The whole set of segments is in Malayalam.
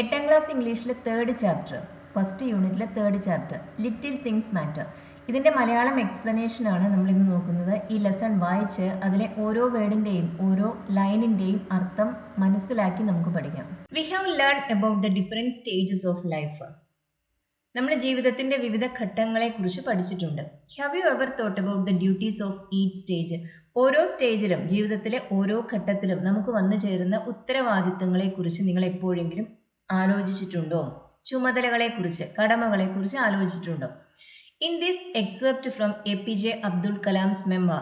8ാം ക്ലാസ് ഇംഗ്ലീഷിലെ തേർഡ് ചാപ്റ്റർ ഫസ്റ്റ് യൂണിറ്റിലെ third chapter little things matter. ഇതിൻ്റെ മലയാളം എക്സ്പ്ലനേഷൻ ആണ് നമ്മൾ ഇന്ന് നോക്കുന്നത്. ഈ ലെസൺ വായിച്ച് അതിലെ ഓരോ വേർഡിൻ്റെയും ഓരോ ലൈനിൻ്റെയും അർത്ഥം മനസ്സിലാക്കി നമുക്ക് പഠിക്കാം. We have learn about the different stages of life. നമ്മുടെ ജീവിതത്തിന്റെ വിവിധ ഘട്ടങ്ങളെ കുറിച്ച് പഠിച്ചിട്ടുണ്ട്. Have you ever thought about the duties of each stage? ഓരോ സ്റ്റേജിലും ജീവിതത്തിലെ ഓരോ ഘട്ടത്തിലും നമുക്ക് വന്നു ചേരുന്ന ഉത്തരവാദിത്തങ്ങളെ കുറിച്ച് നിങ്ങൾ എപ്പോഴെങ്കിലും ആലോചിച്ചിട്ടുണ്ടോ? ചുമതലകളെക്കുറിച്ച്, കടമകളെക്കുറിച്ച് ആലോചിച്ചിട്ടുണ്ടോ? In this excerpt from APJ Abdul Kalam's memoir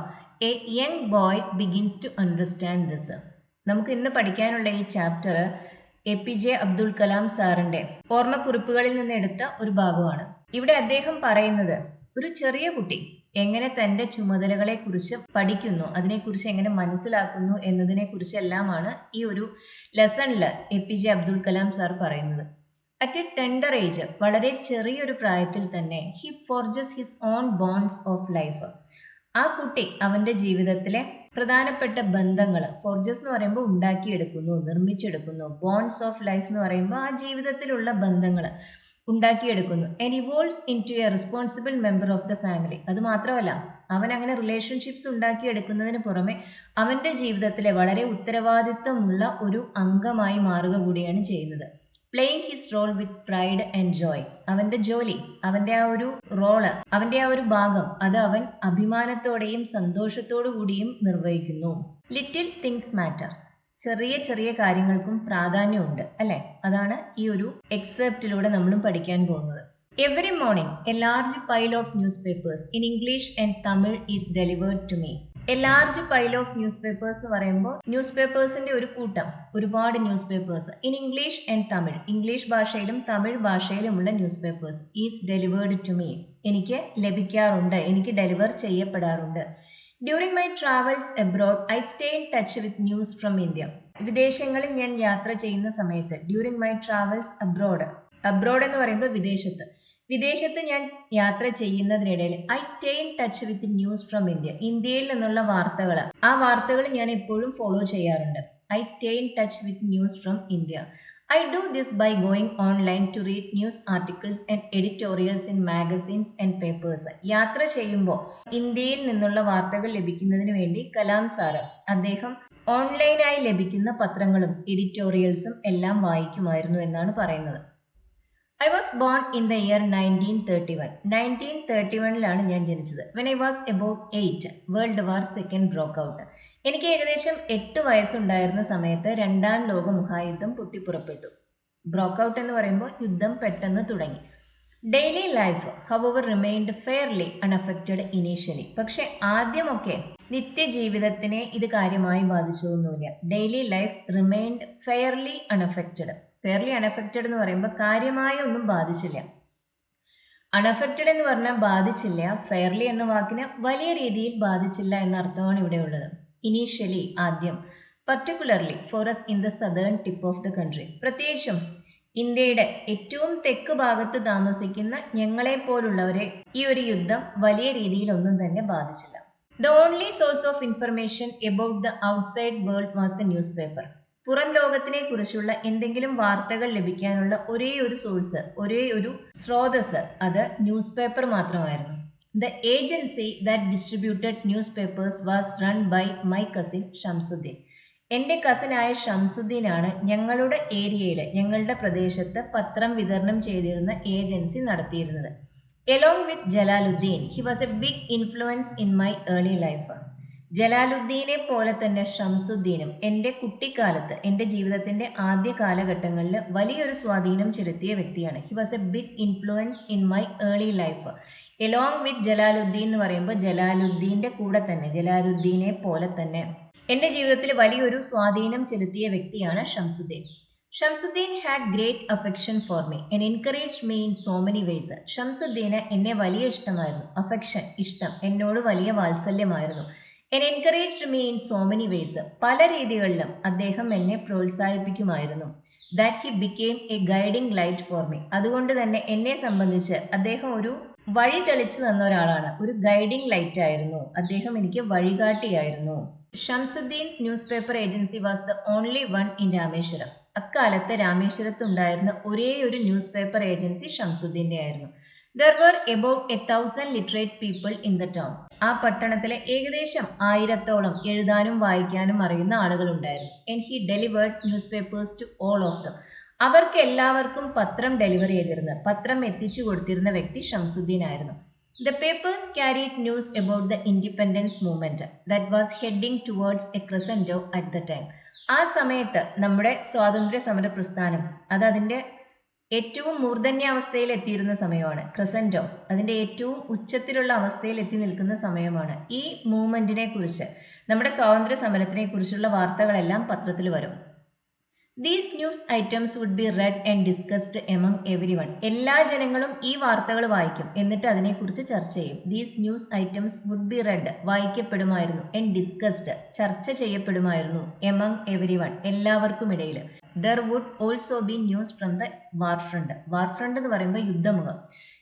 a young boy begins to understand this. നമുക്ക് ഇന്ന് പഠിക്കാനുള്ള ഈ ചാപ്റ്റർ APJ അബ്ദുൽ കലാം സാറിന്റെ ഓർമ്മക്കുറിപ്പുകളിൽ നിന്ന് എടുത്ത ഒരു ഭാഗമാണ്. ഇവിടെ അദ്ദേഹം പറയുന്നത് ഒരു ചെറിയ കുട്ടി എങ്ങനെ തന്റെ ചുമതലകളെ കുറിച്ച് പഠിക്കുന്നു, അതിനെക്കുറിച്ച് എങ്ങനെ മനസ്സിലാക്കുന്നു എന്നതിനെ കുറിച്ചെല്ലാമാണ് ഈ ഒരു ലെസണിൽ APJ അബ്ദുൽ കലാം സാർ പറയുന്നത്. അറ്റ് എ ടെൻഡർ ഏജ്, വളരെ ചെറിയൊരു പ്രായത്തിൽ തന്നെ, he forges his own bonds of life. ആ കുട്ടി അവന്റെ ജീവിതത്തിലെ പ്രധാനപ്പെട്ട ബന്ധങ്ങൾ, ഫോർജസ് എന്ന് പറയുമ്പോൾ ഉണ്ടാക്കിയെടുക്കുന്നു, നിർമ്മിച്ചെടുക്കുന്നു. ബോൺസ് ഓഫ് ലൈഫ് എന്ന് പറയുമ്പോൾ ആ ജീവിതത്തിലുള്ള ബന്ധങ്ങൾ ഉണ്ടാക്കിയെടുക്കുന്നു. And evolves into a responsible member of the family. അത് മാത്രമല്ല, അവൻ അങ്ങനെ റിലേഷൻഷിപ്സ് ഉണ്ടാക്കിയെടുക്കുന്നതിന് പുറമെ അവന്റെ ജീവിതത്തിലെ വളരെ ഉത്തരവാദിത്തമുള്ള ഒരു അംഗമായി മാറുക കൂടിയാണ് ചെയ്യുന്നത്. Playing his role with pride and joy. അവന്റെ ജോലി, അവന്റെ ആ ഒരു റോള്, അവന്റെ ആ ഒരു ഭാഗം, അത് അവൻ അഭിമാനത്തോടെയും സന്തോഷത്തോടു കൂടിയും നിർവഹിക്കുന്നു. Little things matter. ചെറിയ ചെറിയ കാര്യങ്ങൾക്കും പ്രാധാന്യമുണ്ട്, അല്ലെ? അതാണ് ഈ ഒരു എക്സെപ്റ്റിലൂടെ നമ്മളും പഠിക്കാൻ പോകുന്നത്. Every morning a large pile of newspapers in English and Tamil is delivered to me. A large pile of newspapers എന്ന് പറയുമ്പോൾ ന്യൂസ് പേപ്പേഴ്സിന്റെ ഒരു കൂട്ടം, ഒരുപാട് newspapers. In English and Tamil, English ഭാഷയിലും തമിഴ് ഭാഷയിലുമുള്ള newspapers. Is delivered to me, എനിക്ക് ലഭിക്കാറുണ്ട്, എനിക്ക് ഡെലിവർ ചെയ്യപ്പെടാറുണ്ട്. During my travels abroad I stay in touch with news from India. വിദേശങ്ങളിൽ ഞാൻ യാത്ര ചെയ്യുന്ന സമയത്ത്, during my travels abroad, abroad എന്ന് പറയുമ്പോൾ വിദേശത്ത് ഞാൻ യാത്ര ചെയ്യുന്നതിനിടയിൽ I stay in touch with news from India. ഇന്ത്യയിൽ നിന്നുള്ള വാർത്തകൾ, ആ വാർത്തകൾ ഞാൻ എപ്പോഴും ഫോളോ ചെയ്യാറുണ്ട്. I stay in touch with news from India. I do this by going online to read news articles and editorials in magazines and papers. യാത്ര ചെയ്യുമ്പോൾ ഇന്ത്യയിൽ നിന്നുള്ള വാർത്തകൾ ലഭിക്കുന്നതിന് വേണ്ടി കലാം സാറ് അദ്ദേഹം ഓൺലൈനായി ലഭിക്കുന്ന പത്രങ്ങളും എഡിറ്റോറിയൽസും എല്ലാം വായിക്കുമായിരുന്നു എന്നാണ് പറയുന്നത്. I was born in the year 1931. 1931 ഞാൻ ജനിച്ചത്. When I was about 8, World War II broke out. എനിക്ക് ഏകദേശം 8 വയസ്സുണ്ടായിരുന്ന സമയത്ത് രണ്ടാം ലോക മഹായുദ്ധം പൊട്ടിപ്പുറപ്പെട്ടു. ബ്രോക്ക് ഔട്ട് എന്ന് പറയുമ്പോൾ യുദ്ധം പെട്ടെന്ന് തുടങ്ങി. Daily life however remained fairly unaffected initially. പക്ഷെ ആദ്യമൊക്കെ നിത്യജീവിതത്തിനെ ഇത് കാര്യമായി ബാധിച്ചൊന്നുമില്ല. Daily life remained fairly unaffected. Fairly unaffected എന്ന് പറയുമ്പോൾ കാര്യമായ ഒന്നും ബാധിച്ചില്ല. അൺഅഫക്റ്റഡ് എന്ന് പറഞ്ഞാൽ ബാധിച്ചില്ല, ഫെയർലി എന്ന വാക്കിന് വലിയ രീതിയിൽ ബാധിച്ചില്ല എന്ന അർത്ഥമാണ് ഇവിടെ ഉള്ളത്. ഇനീഷ്യലി, ആദ്യം. Particularly for us in the southern tip of the country. പ്രത്യേകിച്ചും ഇന്ത്യയുടെ ഏറ്റവും തെക്ക് ഭാഗത്ത് താമസിക്കുന്ന ഞങ്ങളെ പോലുള്ളവരെ ഈ ഒരു യുദ്ധം വലിയ രീതിയിലൊന്നും തന്നെ ബാധിച്ചില്ല. The only source of information about the outside world was the newspaper. പുറം ലോകത്തിനെ കുറിച്ചുള്ള എന്തെങ്കിലും വാർത്തകൾ ലഭിക്കാനുള്ള ഒരേ ഒരു സോഴ്സ്, ഒരേ ഒരു സ്രോതസ്, അത് ന്യൂസ് പേപ്പർ മാത്രമായിരുന്നു. The agency that distributed newspapers was run by my cousin Shamsuddin. എൻ്റെ കസിനായ ഷംസുദ്ദീനാണ് ഞങ്ങളുടെ ഏരിയയിൽ, ഞങ്ങളുടെ പ്രദേശത്ത് പത്രം വിതരണം ചെയ്തിരുന്ന ഏജൻസി നടത്തിയിരുന്നത്. Along with Jalaluddin, he was a big influence in my early life. ജലാലുദ്ദീനെ പോലെ തന്നെ ഷംസുദ്ദീനും എൻ്റെ കുട്ടിക്കാലത്ത്, എൻ്റെ ജീവിതത്തിൻ്റെ ആദ്യ കാലഘട്ടങ്ങളിൽ വലിയൊരു സ്വാധീനം ചെലുത്തിയ വ്യക്തിയാണ്. He was a big influence in my early life. Along with Jalaluddin എന്ന് പറയുമ്പോൾ ജലാലുദ്ദീൻ്റെ കൂടെ തന്നെ, ജലാലുദ്ദീനെ പോലെ തന്നെ എൻ്റെ ജീവിതത്തിൽ വലിയൊരു സ്വാധീനം ചെലുത്തിയ വ്യക്തിയാണ് Shamsuddin. Shamsuddin had great affection for me and encouraged me in so many ways. ഷംസുദ്ദീന് എന്നെ വലിയ ഇഷ്ടമായിരുന്നു. അഫെക്ഷൻ, ഇഷ്ടം, എന്നോട് വലിയ വാത്സല്യമായിരുന്നു. and encouraged me in so many ways. പല രീതികളിലും അദ്ദേഹം എന്നെ പ്രോത്സാഹിപ്പിക്കുമായിരുന്നു. That he became a guiding light for me. അതുകൊണ്ട് തന്നെ എന്നെ സംബന്ധിച്ച് അദ്ദേഹം ഒരു വഴി തെളിച്ചു തന്ന ഒരാളാണ്. ഒരു ഗൈഡിംഗ് ലൈറ്റ് ആയിരുന്നു. അദ്ദേഹം എനിക്ക് വഴികാട്ടിയായിരുന്നു. Shamsuddin's newspaper agency was the only one in Rameswaram. അക്കാലത്ത് രാമേശ്വരത്ത് ഉണ്ടായിരുന്ന ഒരേ ഒരു ന്യൂസ് പേപ്പർ ഏജൻസി ഷംസുദ്ദീന്റെ ആയിരുന്നു. There were about 1,000 literate people in the town. ആ പട്ടണത്തിലെ ഏകദേശം 1000-ഓളം എഴുതാനും വായിക്കാനും അറിയുന്ന ആളുകൾ ഉണ്ടായിരുന്നു. And he delivered newspapers to all of them. അവർക്ക് എല്ലാവർക്കും പത്രം ഡെലിവറി ചെയ്തിരുന്നത്, പത്രം എത്തിച്ചു കൊടുത്തിരുന്ന വ്യക്തി ഷംസുദ്ദീൻ ആയിരുന്നു. The papers carried news about the independence movement that was heading towards a crescendo at the time. ആ സമയത്ത് നമ്മുടെ സ്വാതന്ത്ര്യ സമര പ്രസ്ഥാനം അത് അതിൻ്റെ ഏറ്റവും മൂർധന്യാവസ്ഥയിൽ എത്തിയിരുന്ന സമയമാണ്. ക്രസൻറ്റോ അതിൻ്റെ ഏറ്റവും ഉച്ചത്തിലുള്ള അവസ്ഥയിൽ എത്തി നിൽക്കുന്ന സമയമാണ്. ഈ മൂവ്മെൻറ്റിനെ കുറിച്ച്, നമ്മുടെ സ്വാതന്ത്ര്യ സമരത്തിനെ കുറിച്ചുള്ള വാർത്തകളെല്ലാം പത്രത്തിൽ വരും. These news items would be read and discussed among everyone. എല്ലാ ജനങ്ങളും ഈ വാർത്തകൾ വായിക്കും, എന്നിട്ട് അതിനെക്കുറിച്ച് ചർച്ച ചെയ്യും. These news items would be read വായിക്കപ്പെടുമായിരുന്നു, ആൻഡ് ഡിസ്കസ്ഡ് ചർച്ച ചെയ്യപ്പെടുമായിരുന്നു, എമംഗ് എവരി വൺ എല്ലാവർക്കും ഇടയിൽ. There would also be news from the war front. War front എന്ന് പറയുമ്പോൾ യുദ്ധമുഖം.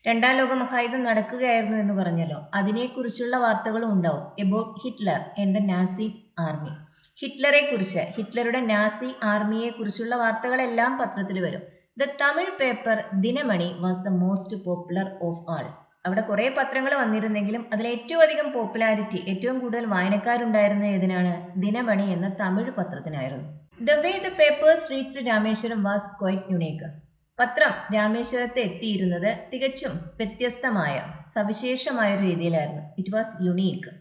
രണ്ടാം ലോക മഹായുദ്ധം നടക്കുകയായിരുന്നു എന്ന് പറഞ്ഞല്ലോ, അതിനെക്കുറിച്ചുള്ള വാർത്തകളും ഉണ്ടാവും. About Hitler and the Nazi army. ഹിറ്റ്ലറെ കുറിച്ച്, ഹിറ്റ്ലറുടെ നാസി ആർമിയെ കുറിച്ചുള്ള വാർത്തകളെല്ലാം പത്രത്തിൽ വരും. The Tamil paper Dinamani was the most popular of all. അവിടെ കുറേ പത്രങ്ങൾ വന്നിരുന്നെങ്കിലും അതിൽ ഏറ്റവും അധികം പോപ്പുലാരിറ്റി, ഏറ്റവും കൂടുതൽ വായനക്കാരുണ്ടായിരുന്ന ഏതിനാണ്? ദിനമണി എന്ന Tamil പത്രത്തിനായിരുന്നു. The way the papers reached Rameswaram was quite unique. പത്രം രാമേശ്വരത്ത് എത്തിയിരുന്നത് തികച്ചും വ്യത്യസ്തമായ, സവിശേഷമായ ഒരു രീതിയിലായിരുന്നു. It was unique.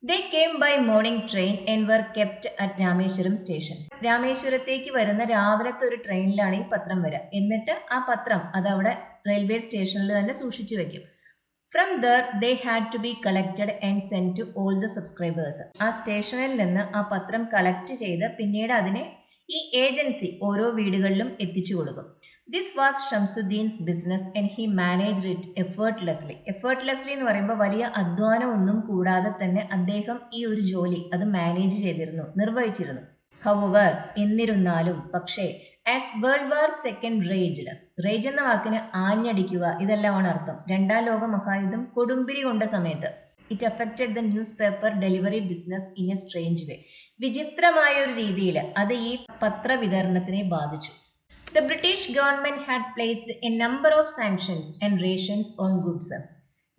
They came by morning train and were kept at Rameswaram station. രാമേശ്വരത്തേക്ക് വരുന്ന രാവിലത്തെ ഒരു ട്രെയിനിലാണ് ഈ പത്രം വരിക. എന്നിട്ട് ആ പത്രം അതവിടെ റെയിൽവേ സ്റ്റേഷനിൽ തന്നെ സൂക്ഷിച്ചു വെക്കും. From there they had to be collected and sent to all the subscribers. ആ സ്റ്റേഷനിൽ നിന്ന് ആ പത്രം കളക്ട് ചെയ്ത് പിന്നീട് അതിനെ ഈ ഏജൻസി ഓരോ വീടുകളിലും എത്തിച്ചു കൊടുക്കും. This was Shamsuddin's business and he managed it effortlessly. Effortlessly എന്ന് പറയുമ്പോൾ വലിയ അധ്വാനമൊന്നും കൂടാതെ തന്നെ അദ്ദേഹം ഈ ഒരു ജോലി അത് മാനേജ് ചെയ്തിരുന്നു, നിർവഹിച്ചിരുന്നു. However, എന്നിരുന്നാലും, പക്ഷേ, as World War II raged, rage എന്ന വാക്കിന് ആഞ്ഞടിക്കുക ഇതെല്ലാമാണ് അർത്ഥം. രണ്ടാം ലോക മഹായുദ്ധം കൊടുമ്പിരി കൊണ്ട സമയത്ത് it affected the newspaper delivery business in a strange way. വിചിത്രമായ ഒരു രീതിയിൽ അത് ഈ പത്രവിതരണത്തിനെ ബാധിച്ചു. The British government had placed a number of sanctions and rations on goods.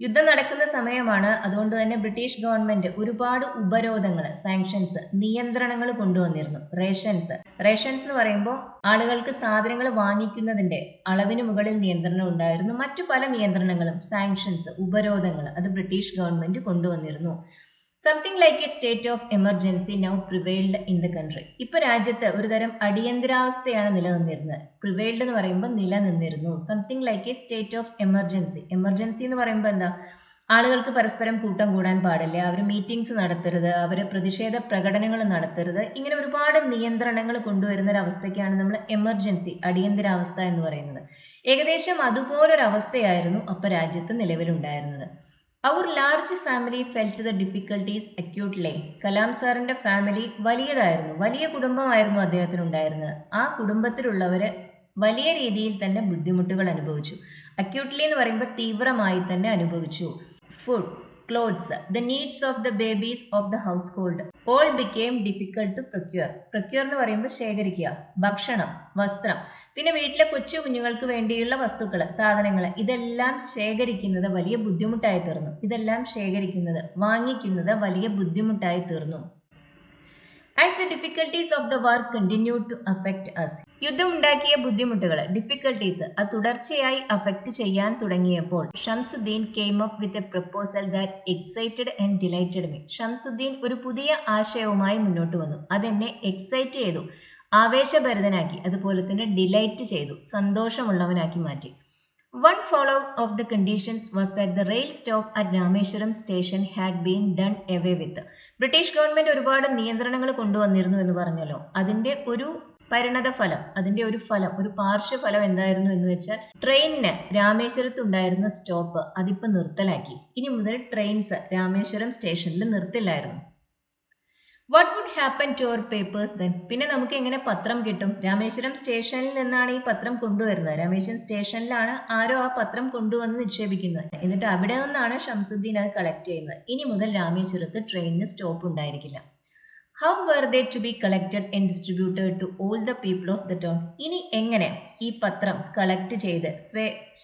യുദ്ധം നടക്കുന്ന സമയമാണ്, അതുകൊണ്ട് തന്നെ ബ്രിട്ടീഷ് ഗവൺമെന്റ് ഒരുപാട് ഉപരോധങ്ങൾ, സാങ്ഷൻസ്, നിയന്ത്രണങ്ങൾ കൊണ്ടുവന്നിരുന്നു. റേഷൻസ് എന്ന് പറയുമ്പോൾ ആളുകൾക്ക് സാധനങ്ങൾ വാങ്ങിക്കുന്നതിന്റെ അളവിന് മുകളിൽ നിയന്ത്രണം ഉണ്ടായിരുന്നു. മറ്റു പല നിയന്ത്രണങ്ങളും, സാങ്ഷൻസ്, ഉപരോധങ്ങൾ അത് ബ്രിട്ടീഷ് ഗവൺമെന്റ് കൊണ്ടുവന്നിരുന്നു. Something like a state of emergency now prevailed in the country. ഇപ്പൊ രാജ്യത്ത് ഒരു തരം അടിയന്തരാവസ്ഥയാണ് നിലനിന്നിരുന്നത്. പ്രിവെയിൽഡ് എന്ന് പറയുമ്പോൾ നിലനിന്നിരുന്നു. Something like a state of emergency. Emergency എന്ന് പറയുമ്പോൾ എന്താ? ആളുകൾക്ക് പരസ്പരം കൂട്ടം കൂടാൻ പാടില്ല, അവർ മീറ്റിംഗ്സ് നടത്തരുത്, അവർ പ്രതിഷേധ പ്രകടനങ്ങൾ നടത്തരുത്, ഇങ്ങനെ ഒരുപാട് നിയന്ത്രണങ്ങൾ കൊണ്ടുവരുന്ന ഒരു അവസ്ഥയ്ക്കാണ് നമ്മൾ എമർജൻസി, അടിയന്തരാവസ്ഥ എന്ന് പറയുന്നത്. ഏകദേശം അതുപോലൊരവസ്ഥയായിരുന്നു അപ്പോൾ രാജ്യത്ത് നിലവിലുണ്ടായിരുന്നത്. Our large family felt the difficulties acutely. Kalam സാറിന്റെ ഫാമിലി വലിയതായിരുന്നു, വലിയ കുടുംബമായിരുന്നു അദ്ദേഹത്തിനുണ്ടായിരുന്നത്. ആ കുടുംബത്തിലുള്ളവര് വലിയ രീതിയിൽ തന്നെ ബുദ്ധിമുട്ടുകൾ അനുഭവിച്ചു. അക്യൂട്ട്ലി എന്ന് പറയുമ്പോൾ തീവ്രമായി തന്നെ അനുഭവിച്ചു. Food, clothes, the needs of the babies of the household all became difficult to procure. Procure എന്ന് പറയുമ്പോൾ ശേഖരിക്കുക, ഭക്ഷണം, വസ്ത്രം, പിന്നെ വീട്ടിലെ കൊച്ചു കുഞ്ഞുങ്ങൾക്ക് വേണ്ടിയുള്ള വസ്തുക്കൾ, സാധനങ്ങൾ, ഇതെല്ലാം ശേഖരിക്കുന്നത് വലിയ ബുദ്ധിമുട്ടായി തീർന്നു. ഇതെല്ലാം ശേഖരിക്കുന്നത്, വാങ്ങിക്കുന്നത് വലിയ ബുദ്ധിമുട്ടായി തീർന്നു. As the difficulties of the war continued to affect us. യുദ്ധം ഉണ്ടാക്കിയ ബുദ്ധിമുട്ടുകൾ, ഡിഫിക്കൽട്ടീസ്, അത് തുടർച്ചയായി അഫക്റ്റ് ചെയ്യാൻ തുടങ്ങിയപ്പോൾ Shamsuddin came up with a proposal that excited and delighted me. Shamsuddin ഒരു പുതിയ ആശയവുമായി മുന്നോട്ട് വന്നു. അതെന്നെ എക്സൈറ്റ് ചെയ്തു, ആവേശഭരിതനാക്കി, അതുപോലെ തന്നെ ഡിലൈറ്റ് ചെയ്തു, സന്തോഷമുള്ളവനാക്കി മാറ്റി. One follow-up of the conditions was that the rail stop at Rameswaram station had been done away with. British government ഒരുപാട് നിയന്ത്രണങ്ങൾ കൊണ്ടുവന്നിരുന്നു എന്ന് പറഞ്ഞല്ലോ. അതിന്റെ ഒരു പരിണതഫലം, അതിന്റെ ഒരു ഫലം, ഒരു പാർശ്വഫലം എന്തായിരുന്നു എന്ന് വെച്ചാൽ ട്രെയിനിന് രാമേശ്വരത്തുണ്ടായിരുന്ന സ്റ്റോപ്പ് അതിപ്പോൾ നിർത്തലാക്കി. ഇനി മുതൽ ട്രെയിൻസ് രാമേശ്വരം സ്റ്റേഷനിൽ നിർത്തില്ലായിരുന്നു. What would happen to our papers then? പിന്നെ നമുക്ക് എങ്ങനെ പത്രം കിട്ടും? രാമേശ്വരം സ്റ്റേഷനിൽ നിന്നാണ് ഈ പത്രം കൊണ്ടുവരുന്നത്. രാമേശ്വരം സ്റ്റേഷനിലാണ് ആരോ ആ പത്രം കൊണ്ടുവന്ന് നിക്ഷേപിക്കുന്നത്. എന്നിട്ട് അവിടെ നിന്നാണ് ഷംസുദ്ദീൻ അത് കളക്ട് ചെയ്യുന്നത്. ഇനി മുതൽ രാമേശ്വരത്ത് ട്രെയിനിന് സ്റ്റോപ്പ് ഉണ്ടായിരിക്കില്ല. How were they to be collected and distributed to all the people of the town? ഇനി എങ്ങനെ ഈ പത്രം കളക്ട് ചെയ്ത്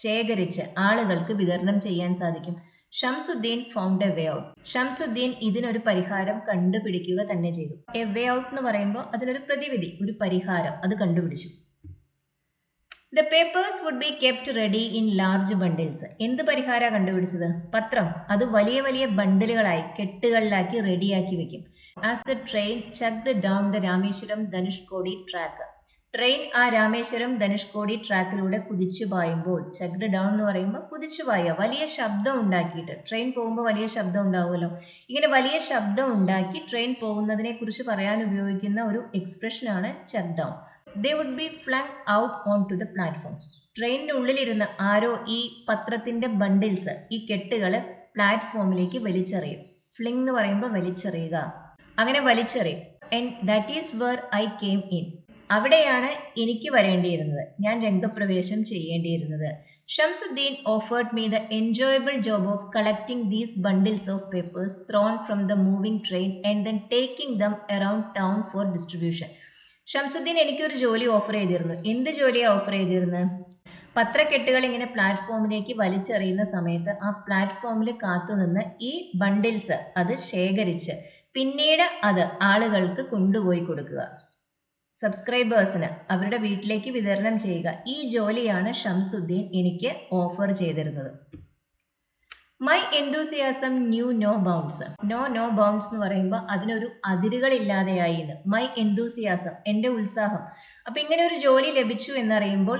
ശേഖരിച്ച് ആളുകൾക്ക് വിതരണം ചെയ്യാൻ സാധിക്കും? Shamsuddin found a way out. Shamsuddin ഇതിനൊരു പരിഹാരം കണ്ടുപിടിക്കുക തന്നെ ചെയ്തു. എ വേ ഔട്ട് എന്ന് പറയുമ്പോൾ അതിനൊരു പ്രതിവിധി, ഒരു പരിഹാരം അത് കണ്ടുപിടിച്ചു. The papers would be kept ready in large bundles. എന്ത് പരിഹാര കണ്ടുപിടിച്ചത്? പത്രം അത് വലിയ വലിയ ബണ്ടിലുകളായി കെട്ടുകളിലാക്കി റെഡിയാക്കി വെക്കും. As the train chugged down the Rameswaram Dhanushkodi track. Train ആ രാമേശ്വരം ധനുഷ്കോടി ട്രാക്കിലൂടെ കുതിച്ചു പായുമ്പോൾ, ചഗ്ഡ് ഡൗൺ എന്ന് പറയുമ്പോൾ കുതിച്ചു പായുക, വലിയ ശബ്ദം ഉണ്ടാക്കിയിട്ട്. ട്രെയിൻ പോകുമ്പോൾ വലിയ ശബ്ദം ഉണ്ടാവുമല്ലോ. ഇങ്ങനെ വലിയ ശബ്ദം ഉണ്ടാക്കി ട്രെയിൻ പോകുന്നതിനെ കുറിച്ച് പറയാൻ ഉപയോഗിക്കുന്ന ഒരു എക്സ്പ്രഷനാണ് ചഗ് down. They would be flung out onto the platform. ട്രെയിനിൻ്റെ ഉള്ളിലിരുന്ന് ആരോ ഈ പത്രത്തിന്റെ ബണ്ടിൽസ്, ഈ കെട്ടുകൾ പ്ലാറ്റ്ഫോമിലേക്ക് വലിച്ചെറിയും. ഫ്ലിങ് എന്ന് പറയുമ്പോൾ വലിച്ചെറിയുക. അങ്ങനെ വലിച്ചെറിയും. And that is where I came in. അവിടെയാണ് എനിക്ക് വരേണ്ടിയിരുന്നത്, ഞാൻ രംഗപ്രവേശം ചെയ്യേണ്ടിയിരുന്നത്. Shamsuddin offered me the enjoyable job of collecting these bundles of papers thrown from the moving train and then taking them around town for distribution. Shamsuddin എനിക്കൊരു ജോലി ഓഫർ ചെയ്തിരുന്നു. എന്ത് ജോലിയാണ് ഓഫർ ചെയ്തിരുന്നത്? പത്രക്കെട്ടുകൾ ഇങ്ങനെ പ്ലാറ്റ്ഫോമിലേക്ക് വലിച്ചെറിയുന്ന സമയത്ത് ആ പ്ലാറ്റ്ഫോമിൽ കാത്തുനിന്ന് ഈ ബണ്ടിൽസ് അത് ശേഖരിച്ച് പിന്നീട് അത് ആളുകൾക്ക് കൊണ്ടുപോയി കൊടുക്കുക, സബ്സ്ക്രൈബേഴ്സിന് അവരുടെ വീട്ടിലേക്ക് വിതരണം ചെയ്യുക. ഈ ജോലിയാണ് ഷംസുദ്ദീൻ എനിക്ക് ഓഫർ ചെയ്തിരുന്നത്. My enthusiasm knew no bounds. No bounds എന്ന് പറയുമ്പോൾ അതിനൊരു അതിരുകളില്ലാതെയായി എന്ന്. മൈ എന്തൂസിയാസം, എൻ്റെ ഉത്സാഹം. അപ്പം ഇങ്ങനെ ഒരു ജോലി ലഭിച്ചു എന്നറിയുമ്പോൾ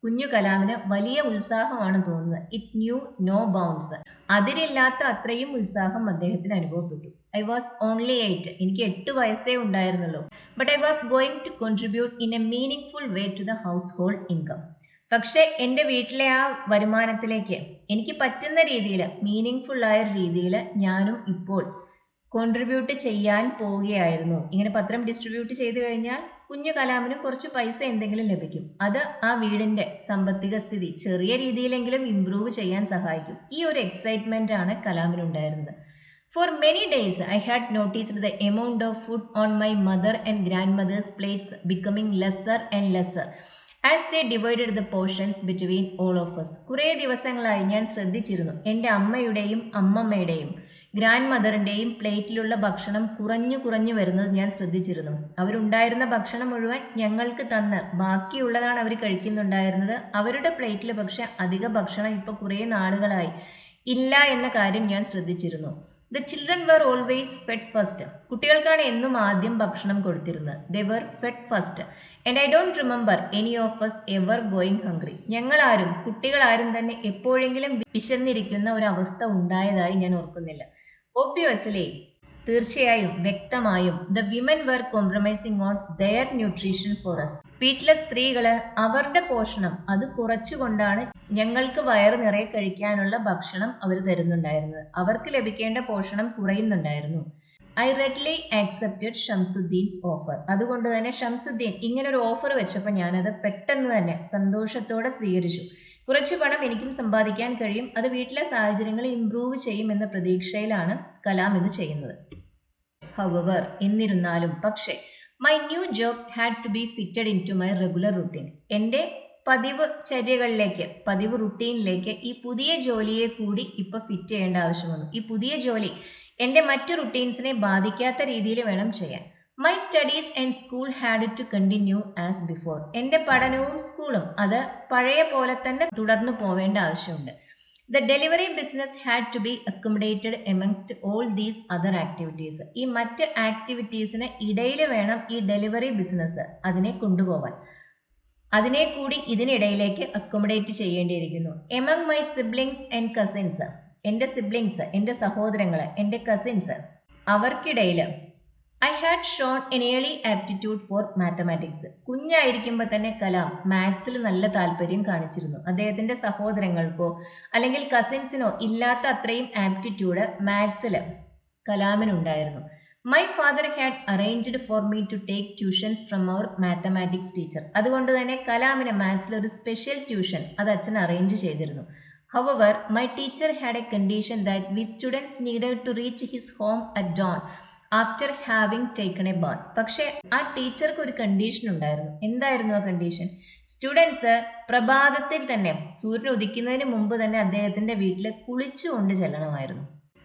കുഞ്ഞു കലാമിന് വലിയ ഉത്സാഹമാണ് തോന്നുന്നത്. It knew no bounds. അതിരില്ലാത്ത അത്രയും ഉത്സാഹം അദ്ദേഹത്തിന് അനുഭവപ്പെട്ടു. I was only 8. എനിക്ക് 8 വയസ്സേ ഉണ്ടായിരുന്നുള്ളൂ. But I was going to contribute in a meaningful way to the household income. പക്ഷേ എൻ്റെ വീട്ടിലെ ആ വരുമാനത്തിലേക്ക് എനിക്ക് പറ്റുന്ന രീതിയിൽ, മീനിങ് ഫുൾ ആയ രീതിയിൽ ഞാനും ഇപ്പോൾ കോൺട്രിബ്യൂട്ട് ചെയ്യാൻ പോവുകയായിരുന്നു. ഇങ്ങനെ പത്രം ഡിസ്ട്രിബ്യൂട്ട് ചെയ്തു കഴിഞ്ഞാൽ കുഞ്ഞു കലാമിനും കുറച്ച് പൈസ എന്തെങ്കിലും ലഭിക്കും. അത് ആ വീടിൻ്റെ സാമ്പത്തിക സ്ഥിതി ചെറിയ രീതിയിലെങ്കിലും ഇംപ്രൂവ് ചെയ്യാൻ സഹായിക്കും. ഈ ഒരു എക്സൈറ്റ്മെൻ്റ് ആണ് കലാമിനുണ്ടായിരുന്നത്. For many days, I had noticed the amount of food on my mother and grandmother's plates becoming lesser and lesser as they divided the portions between all of us. കുറേ ദിവസങ്ങളായി ഞാൻ ശ്രദ്ധിച്ചിരുന്നു എൻ്റെ അമ്മയുടെയും അമ്മമ്മയുടെയും ഗ്രാൻഡ് മദറിൻ്റെയും പ്ലേറ്റിലുള്ള ഭക്ഷണം കുറഞ്ഞു വരുന്നത് ഞാൻ ശ്രദ്ധിച്ചിരുന്നു. അവരുണ്ടായിരുന്ന ഭക്ഷണം മുഴുവൻ ഞങ്ങൾക്ക് തന്ന് ബാക്കിയുള്ളതാണ് അവർ കഴിക്കുന്നുണ്ടായിരുന്നത്. അവരുടെ പ്ലേറ്റിൽ പക്ഷെ അധിക ഭക്ഷണം ഇപ്പോൾ കുറേ നാളുകളായി ഇല്ല എന്ന കാര്യം ഞാൻ ശ്രദ്ധിച്ചിരുന്നു. The children were always fed first. കുട്ടികൾക്കാണ് എന്നും ആദ്യം ഭക്ഷണം കൊടുത്തിരുന്നത്. They were fed first. And I don't remember any of us ever going hungry. കുട്ടികളാരും തന്നെ എപ്പോഴെങ്കിലും വിശന്നിരിക്കുന്ന ഒരു അവസ്ഥ ഉണ്ടായതായി ഞാൻ ഓർക്കുന്നില്ല. Obviously, തീർച്ചയായും, വ്യക്തമായും, the women were compromising on their nutrition for us. വീട്ടിലെ സ്ത്രീകള് അവരുടെ പോഷണം അത് കുറച്ചുകൊണ്ടാണ് ഞങ്ങൾക്ക് വയറ് നിറയെ കഴിക്കാനുള്ള ഭക്ഷണം അവർ തരുന്നുണ്ടായിരുന്നത്. അവർക്ക് ലഭിക്കേണ്ട പോഷണം കുറയുന്നുണ്ടായിരുന്നു. I readily accepted Shamsuddin's offer. അതുകൊണ്ട് തന്നെ ഷംസുദ്ദീൻ ഇങ്ങനൊരു ഓഫർ വെച്ചപ്പോൾ ഞാനത് പെട്ടെന്ന് തന്നെ സന്തോഷത്തോടെ സ്വീകരിച്ചു. കുറച്ച് പണം എനിക്കും സമ്പാദിക്കാൻ കഴിയും, അത് വീട്ടിലെ സാഹചര്യങ്ങൾ ഇംപ്രൂവ് ചെയ്യും എന്ന പ്രതീക്ഷയിലാണ് കലാം ഇത് ചെയ്യുന്നത്. ഹവർ, എന്നിരുന്നാലും, പക്ഷേ my new job had to be fitted into my regular routine. എൻ്റെ പതിവ് റുട്ടീനിലേക്ക് ഈ പുതിയ ജോലിയെ കൂടി ഇപ്പോൾ ഫിറ്റ് ചെയ്യേണ്ട ആവശ്യം വന്നു. ഈ പുതിയ ജോലി എൻ്റെ മറ്റു റുട്ടീൻസിനെ ബാധിക്കാത്ത രീതിയിൽ വേണം ചെയ്യാൻ. My studies and school had to continue as before. എൻ്റെ പഠനവും സ്കൂളും അത് പഴയ പോലെ തന്നെ തുടർന്നു പോവേണ്ട ആവശ്യമുണ്ട്. The delivery business had to be accommodated amongst all these other activities. ഈ മറ്റ് ആക്ടിവിറ്റീസിന് ഇടയിൽ വേണം ഈ ഡെലിവറി ബിസിനസ് അതിനെ കൊണ്ടുപോകാൻ. അതിനെ കൂടി ഇതിനിടയിലേക്ക് അക്കോമഡേറ്റ് ചെയ്യേണ്ടിയിരിക്കുന്നു. Among my siblings and cousins. എൻ്റെ സിബ്ലിങ്സ്, എൻ്റെ സഹോദരങ്ങൾ, എൻ്റെ കസിൻസ്, അവർക്കിടയിൽ I had shown an early aptitude for mathematics. കുഞ്ഞായിരിക്കുമ്പോൾ തന്നെ കലാം മാത്സിൽ നല്ല താല്പര്യം കാണിച്ചിരുന്നു. അദ്ദേഹത്തിൻ്റെ സഹോദരങ്ങൾക്കോ അല്ലെങ്കിൽ കസിൻസിനോ ഇല്ലാത്ത അത്രയും ആപ്റ്റിറ്റ്യൂഡ് മാത്സിൽ കലാമിനുണ്ടായിരുന്നു. My father had arranged for me to take tuitions from our mathematics teacher. അതുകൊണ്ട് തന്നെ കലാമിന് മാത്സിൽ ഒരു സ്പെഷ്യൽ ട്യൂഷൻ അത് അച്ഛൻ അറേഞ്ച് ചെയ്തിരുന്നു. However, my teacher had a condition that we students needed to reach his home at dawn. After having taken a bath. പക്ഷെ ആ ടീച്ചർക്ക് ഒരു കണ്ടീഷൻ ഉണ്ടായിരുന്നു. എന്തായിരുന്നു ആ കണ്ടീഷൻ? സ്റ്റുഡൻസ് പ്രഭാതത്തിൽ തന്നെ, സൂര്യൻ ഉദിക്കുന്നതിന് മുമ്പ് തന്നെ അദ്ദേഹത്തിന്റെ വീട്ടിൽ കുളിച്ചുകൊണ്ട് ചെല്ലണമായിരുന്നു.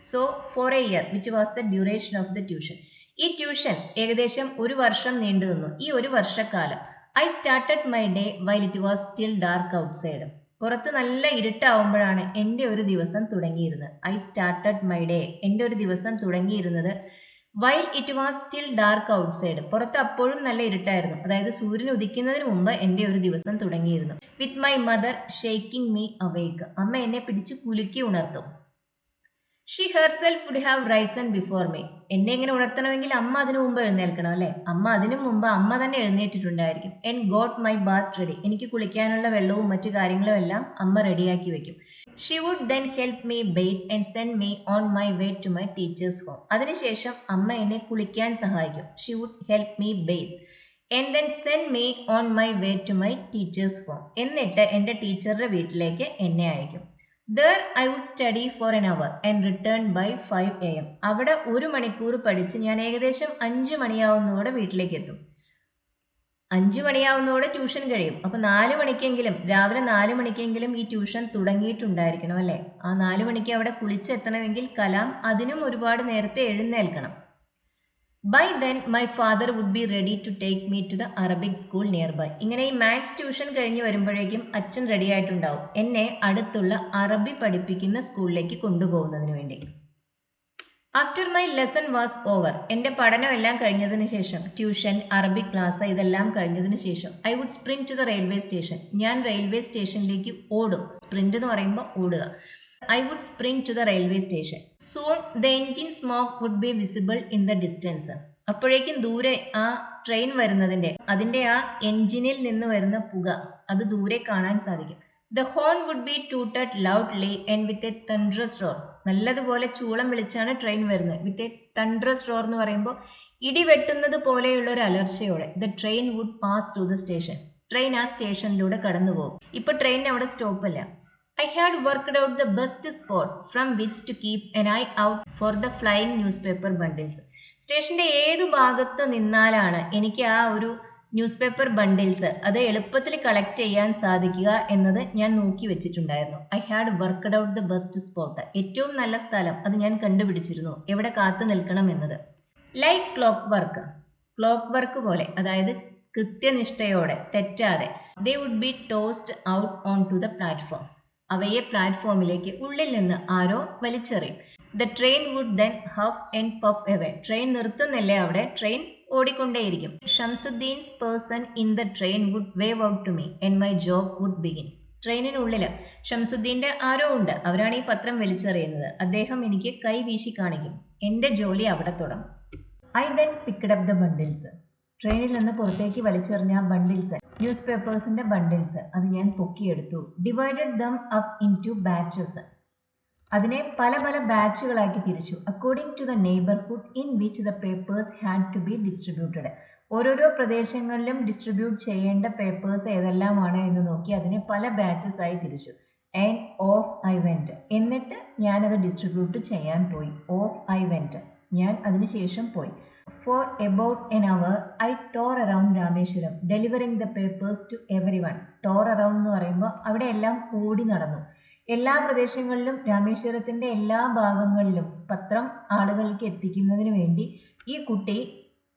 So for a year which was the duration of the tuition. ഈ ട്യൂഷൻ ഏകദേശം ഒരു വർഷം നീണ്ടു നിന്നു. ഈ ഒരു വർഷക്കാലം I started my day while it was still dark outside. പുറത്ത് നല്ല ഇരുട്ടാവുമ്പോഴാണ് എൻ്റെ ഒരു ദിവസം തുടങ്ങിയിരുന്നത്. ഐ സ്റ്റാർട്ടഡ് മൈ ഡേ, എൻ്റെ ഒരു ദിവസം തുടങ്ങിയിരുന്നത് while it was still dark outside. പുറത്ത് അപ്പോഴും നല്ല ഇരുട്ടായിരുന്നു. അതായത് സൂര്യൻ ഉദിക്കുന്നതിന് മുമ്പ് എൻ്റെ ഒരു ദിവസം തുടങ്ങിയിരുന്നു. With my mother shaking me awake. അമ്മ എന്നെ പിടിച്ച് കുലുക്കി ഉണർത്തും. She herself would have risen before me. എന്നെ ഇങ്ങനെ ഉണർത്തണമെങ്കിൽ അമ്മ അതിനു മുമ്പ് എഴുന്നേൽക്കണം അല്ലേ? അമ്മ അതിനു മുമ്പ് അമ്മ തന്നെ എഴുന്നേറ്റിട്ടുണ്ടായിരിക്കും. And got my bath ready. എനിക്ക് കുളിക്കാനുള്ള വെള്ളവും മറ്റു കാര്യങ്ങളും എല്ലാം അമ്മ റെഡിയാക്കി വെക്കും. She would then help me bathe and send me on my way to my teacher's home. അതിനുശേഷം അമ്മ എന്നെ കുളിക്കാൻ സഹായിക്കും. She would help me bathe and then send me on my way to my teacher's home. എന്നിട്ട് എൻ്റെ ടീച്ചറുടെ വീട്ടിലേക്ക് എന്നെ അയക്കും. There I would study for an hour and return by 5 AM. അവിടെ ഒരു മണിക്കൂർ പഠിച്ച് ഞാൻ ഏകദേശം 5 മണിയാവുന്നതോടെ വീട്ടിലേക്ക് എത്തും. 5 മണിയാവുന്നതോടെ ട്യൂഷൻ കഴിയും. അപ്പൊ 4 മണിക്കെങ്കിലും, രാവിലെ 4 മണിക്കെങ്കിലും ഈ ട്യൂഷൻ തുടങ്ങിയിട്ടുണ്ടായിരിക്കണം അല്ലേ? ആ 4 മണിക്ക് അവിടെ കുളിച്ചെത്തണമെങ്കിൽ കലാം അതിനും ഒരുപാട് നേരത്തെ എഴുന്നേൽക്കണം. By then my father would be ready to take me to the Arabic school nearby. ഇങ്ങനെ ഈ മാത്സ് ട്യൂഷൻ കഴിഞ്ഞ് വരുമ്പോഴേക്കും അച്ഛൻ റെഡി ആയിട്ടുണ്ടാവും എന്നെ അടുത്തുള്ള അറബി പഠിപ്പിക്കുന്ന സ്കൂളിലേക്ക് കൊണ്ടുപോകുന്നതിന് വേണ്ടി. After my lesson was over. എൻ്റെ പഠനം എല്ലാം കഴിഞ്ഞതിന് ശേഷം, ട്യൂഷൻ, അറബിക് ക്ലാസ് ഇതെല്ലാം കഴിഞ്ഞതിന് ശേഷം I would sprint to the railway station. ഞാൻ റെയിൽവേ സ്റ്റേഷനിലേക്ക് ഓടും. സ്പ്രിന്റ് എന്ന് പറയുമ്പോൾ ഓടുക. I would sprint to the railway station. Soon the engine smoke would be visible in the distance. അപ്പോഴേക്കും ദൂരെ ആ ട്രെയിൻ വരുന്നതിൻ്റെ, അതിൻ്റെ ആ എൻജിനിൽ നിന്ന് വരുന്ന പുക അത് ദൂരെ കാണാൻ സാധിക്കും. The horn would be tooted loudly and with a thunderous roar. നല്ലതുപോലെ ചൂളം വിളിച്ചാണ് ട്രെയിൻ വരുന്നത്. With a thunderous roar എന്ന് പറയുമ്പോൾ ഇടി വെട്ടുന്നത് പോലെയുള്ള ഒരു അലർച്ചയോടെ. The train would pass through the station. Train ആ സ്റ്റേഷനിലൂടെ കടന്നു പോകും. ഇപ്പൊ ട്രെയിനിന് അവിടെ സ്റ്റോപ്പില്ല. I had worked out the best spot from which to keep an eye out for the flying newspaper bundles. സ്റ്റേഷന്റെ ഏതു ഭാഗത്ത് നിന്നാലാണ് എനിക്ക് ആ ഒരു ന്യൂസ് പേപ്പർ ബണ്ടിൽസ് അത് എളുപ്പത്തിൽ കളക്ട് ചെയ്യാൻ സാധിക്കുക എന്നത് ഞാൻ നോക്കി വെച്ചിട്ടുണ്ടായിരുന്നു. I had worked out the best spot. ഏറ്റവും നല്ല സ്ഥലം അത് ഞാൻ കണ്ടുപിടിച്ചിരുന്നു, എവിടെ കാത്തു നിൽക്കണം എന്നത്. ലൈക്ക് ക്ലോക്ക് വർക്ക് പോലെ, അതായത് കൃത്യനിഷ്ഠയോടെ, തെറ്റാതെ. They would be tossed out onto the platform. അവയെ പ്ലാറ്റ്ഫോമിലേക്ക് ഉള്ളിൽ നിന്ന് ആരോ വലിച്ചെറിയും. The train would then huff and puff away. Train നിർത്തുന്നില്ലേ അവിടെ, ട്രെയിൻ ഓടിക്കൊണ്ടേയിരിക്കും. Shamsuddin's person in the train would wave out to me and my job would begin. ട്രെയിനിനുള്ളിൽ ഷംസുദ്ദീൻ്റെ ആരോ ഉണ്ട്, അവരാണ് ഈ പത്രം വലിച്ചെറിയുന്നത്. അദ്ദേഹം എനിക്ക് കൈ വീശി കാണിക്കും. എൻ്റെ ജോലി അവിടെ തുടങ്ങും. I then picked up the bundles. ട്രെയിനിൽ നിന്ന് പുറത്തേക്ക് വലിച്ചെറിഞ്ഞ ബണ്ടിൽസ്, ന്യൂസ് പേപ്പേഴ്സിന്റെ ബണ്ടിൽസ്, അത് ഞാൻ പൊക്കിയെടുത്തു. Divided them up into batches. അതിനെ പല പല ബാച്ചുകളാക്കി തിരിച്ചു. According to the neighbourhood in which the papers had to be distributed. ഓരോരോ പ്രദേശങ്ങളിലും ഡിസ്ട്രിബ്യൂട്ട് ചെയ്യേണ്ട പേപ്പേഴ്സ് ഏതെല്ലാമാണ് എന്ന് നോക്കി അതിനെ പല ബാച്ചസ് ആയി തിരിച്ചു. And of I went. എന്നിട്ട് ഞാനത് ഡിസ്ട്രിബ്യൂട്ട് ചെയ്യാൻ പോയി. ഓഫ് ഐ വെന്റ്, ഞാൻ അതിനുശേഷം പോയി. For about an hour, I tore around Rameswaram, delivering the papers to everyone. Tore around എന്ന് പറയുമ്പോൾ അവിടെ എല്ലാം ഓടി നടന്നു. എല്ലാ പ്രദേശങ്ങളിലും, രാമേശ്വരത്തിന്റെ എല്ലാ ഭാഗങ്ങളിലും പത്രം ആളുകൾക്ക് എത്തിക്കുന്നതിന് വേണ്ടി ഈ കുട്ടി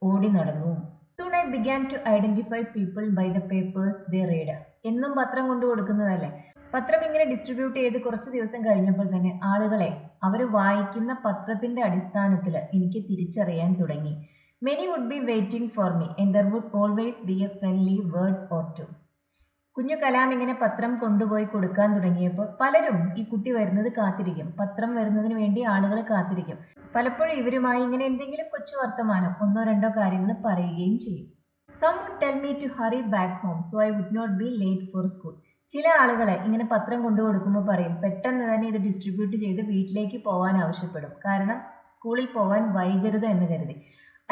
ഓടി നടന്നു. Soon I began to identify people by the papers they read. എന്നും പത്രം കൊണ്ടു കൊടുക്കുന്നതല്ലേ. പത്രം ഇങ്ങനെ ഡിസ്ട്രിബ്യൂട്ട് ചെയ്ത് കുറച്ച് ദിവസം കഴിഞ്ഞപ്പോൾ തന്നെ ആളുകളെ അവർ വായിക്കുന്ന പത്രത്തിന്റെ അടിസ്ഥാനത്തിൽ എനിക്ക് തിരിച്ചറിയാൻ തുടങ്ങി. Many would be waiting for me and there would always be a friendly word or two. കുഞ്ഞു കലാം ഇങ്ങനെ പത്രം കൊണ്ടുപോയി കൊടുക്കാൻ തുടങ്ങിയപ്പോൾ പലരും ഈ കുട്ടി വരുന്നത് കാത്തിരിക്കും. പത്രം വരുന്നതിന് വേണ്ടി ആളുകൾ കാത്തിരിക്കും. പലപ്പോഴും ഇവരുമായി ഇങ്ങനെ എന്തെങ്കിലും കൊച്ചു വർത്തമാനം, ഒന്നോ രണ്ടോ കാര്യങ്ങൾ പറയുകയും ചെയ്യും. Some would tell me to hurry back home so I would not be late for school. ചില ആളുകളെ ഇങ്ങനെ പത്രം കൊണ്ടു കൊടുക്കുമ്പോൾ പറയും പെട്ടെന്ന് തന്നെ ഇത് ഡിസ്ട്രിബ്യൂട്ട് ചെയ്ത് വീട്ടിലേക്ക് പോകാൻ ആവശ്യപ്പെടും, കാരണം സ്കൂളിൽ പോകാൻ വൈകരുത് എന്ന് കരുതി.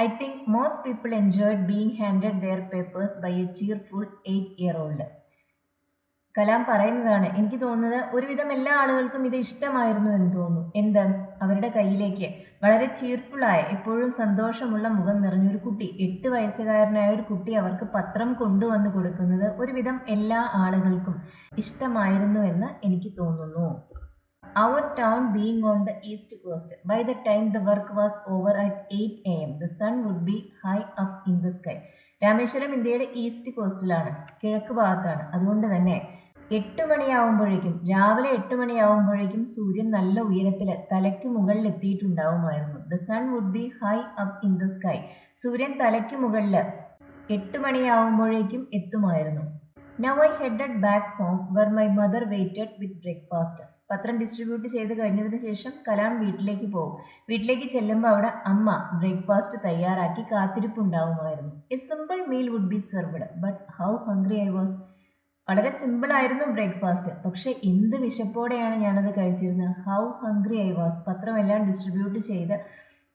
I think most people enjoyed being handed their papers by a cheerful 8-year-old. Kalam പറയുന്നതാണ്, എനിക്ക് തോന്നുന്നത് ഒരുവിധം എല്ലാ ആളുകൾക്കും ഇത് ഇഷ്ടമായിരുന്നു എന്ന് തോന്നുന്നു. എന്ത്? അവരുടെ കയ്യിലേക്ക് വളരെ ചീർഫുള്ളായ എപ്പോഴും സന്തോഷമുള്ള മുഖം നിറഞ്ഞൊരു കുട്ടി, 8 വയസ്സുകാരനായ ഒരു കുട്ടി അവർക്ക് പത്രം കൊണ്ടുവന്ന് കൊടുക്കുന്നത് ഒരുവിധം എല്ലാ ആളുകൾക്കും ഇഷ്ടമായിരുന്നു എന്ന് എനിക്ക് തോന്നുന്നു. Our town being on the east coast, by the time the work was over at 8 a.m., the sun would be high up in the sky. Rameswaram ഇന്ത്യയുടെ ഈസ്റ്റ് കോസ്റ്റിലാണ്, കിഴക്ക് ഭാഗത്താണ്. അതുകൊണ്ട് തന്നെ 8 മണിയാവുമ്പോഴേക്കും, രാവിലെ 8 മണിയാവുമ്പോഴേക്കും സൂര്യൻ നല്ല ഉയരത്തിൽ തലയ്ക്ക് മുകളിൽ എത്തിയിട്ടുണ്ടാവുമായിരുന്നു. The sun would be high up in the sky. സൂര്യൻ തലയ്ക്ക് മുകളിൽ 8 മണിയാവുമ്പോഴേക്കും എത്തുമായിരുന്നു. Now I headed back home where my mother waited with breakfast. പത്രം ഡിസ്ട്രിബ്യൂട്ട് ചെയ്ത് കഴിഞ്ഞതിന് ശേഷം കലാം വീട്ടിലേക്ക് പോകും. വീട്ടിലേക്ക് ചെല്ലുമ്പോൾ അവിടെ അമ്മ ബ്രേക്ക്ഫാസ്റ്റ് തയ്യാറാക്കി കാത്തിരിപ്പുണ്ടാവുമായിരുന്നു. A simple meal would be served, but how hungry I was. വളരെ സിമ്പിൾ ആയിരുന്നു ബ്രേക്ക്ഫാസ്റ്റ്, പക്ഷെ എന്ത് വിശപ്പോടെയാണ് ഞാനത് കഴിച്ചിരുന്നത്. How hungry I was. പത്രമെല്ലാം ഡിസ്ട്രിബ്യൂട്ട് ചെയ്ത്